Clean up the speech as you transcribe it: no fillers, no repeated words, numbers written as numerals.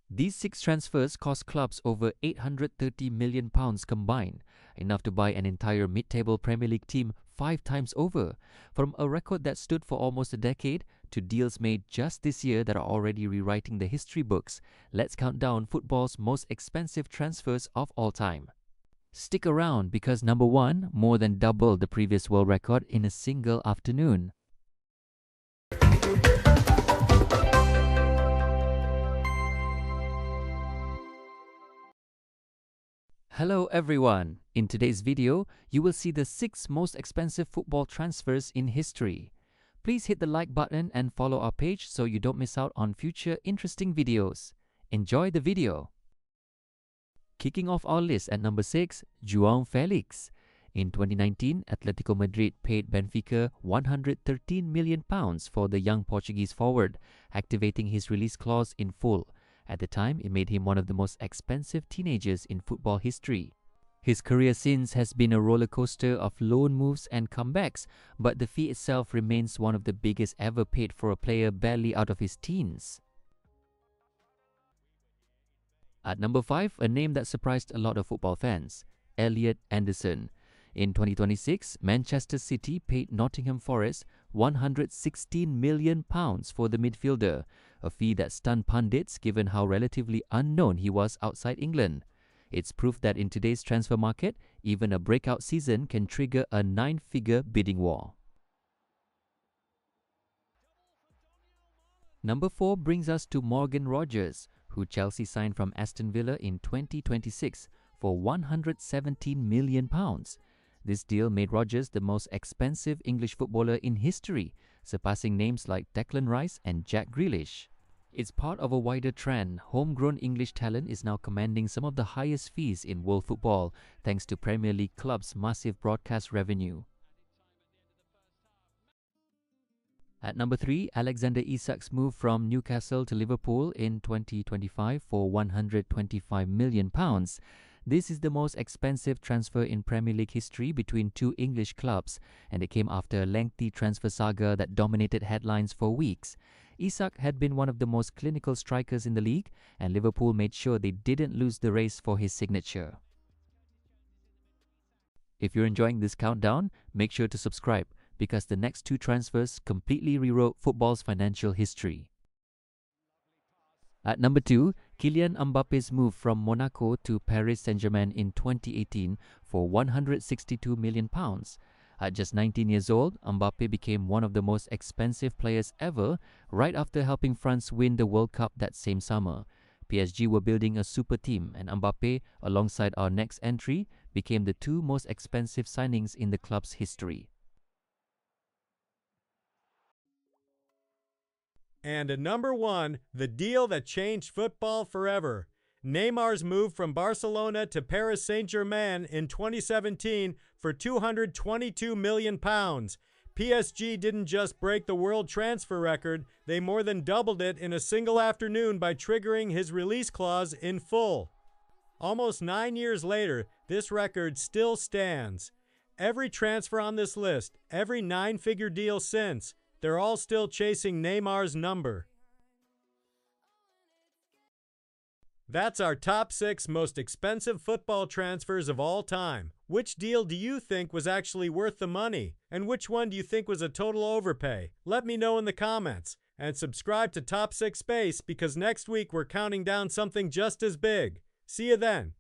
These 6 transfers cost clubs over £830 million combined, enough to buy an entire mid-table Premier League team 5 times over. From a record that stood for almost a decade to deals made just this year that are already rewriting the history books, let's count down football's most expensive transfers of all time. Stick around because number 1 more than doubled the previous world record in a single afternoon. Hello everyone! In today's video, you will see the 6 most expensive football transfers in history. Please hit the like button and follow our page so you don't miss out on future interesting videos. Enjoy the video! Kicking off our list at number 6, João Félix. In 2019, Atletico Madrid paid Benfica £113 million for the young Portuguese forward, activating his release clause in full. At the time, it made him one of the most expensive teenagers in football history. His career since has been a roller coaster of loan moves and comebacks, but the fee itself remains one of the biggest ever paid for a player barely out of his teens. At number 5, a name that surprised a lot of football fans, Elliot Anderson. In 2026, Manchester City paid Nottingham Forest £116 million for the midfielder, a fee that stunned pundits given how relatively unknown he was outside England. It's proof that in today's transfer market, even a breakout season can trigger a 9-figure bidding war. Number 4 brings us to Morgan Rogers, who Chelsea signed from Aston Villa in 2026 for £117 million. This deal made Rogers the most expensive English footballer in history, surpassing names like Declan Rice and Jack Grealish. It's part of a wider trend. Homegrown English talent is now commanding some of the highest fees in world football, thanks to Premier League clubs' massive broadcast revenue. At number 3, Alexander Isak's move from Newcastle to Liverpool in 2025 for £125 million. This is the most expensive transfer in Premier League history between 2 English clubs, and it came after a lengthy transfer saga that dominated headlines for weeks. Isak had been one of the most clinical strikers in the league, and Liverpool made sure they didn't lose the race for his signature. If you're enjoying this countdown, make sure to subscribe, because the next 2 transfers completely rewrote football's financial history. At number 2, Kylian Mbappe's move from Monaco to Paris Saint-Germain in 2018 for £162 million. At just 19 years old, Mbappe became one of the most expensive players ever, right after helping France win the World Cup that same summer. PSG were building a super team, and Mbappe, alongside our next entry, became the 2 most expensive signings in the club's history. And at number 1, the deal that changed football forever. Neymar's move from Barcelona to Paris Saint-Germain in 2017 for £222 million. PSG didn't just break the world transfer record, they more than doubled it in a single afternoon by triggering his release clause in full. Almost 9 years later, this record still stands. Every transfer on this list, every 9-figure deal since, they're all still chasing Neymar's number. That's our top 6 most expensive football transfers of all time. Which deal do you think was actually worth the money? And which one do you think was a total overpay? Let me know in the comments. And subscribe to Top 6 Space because next week we're counting down something just as big. See you then.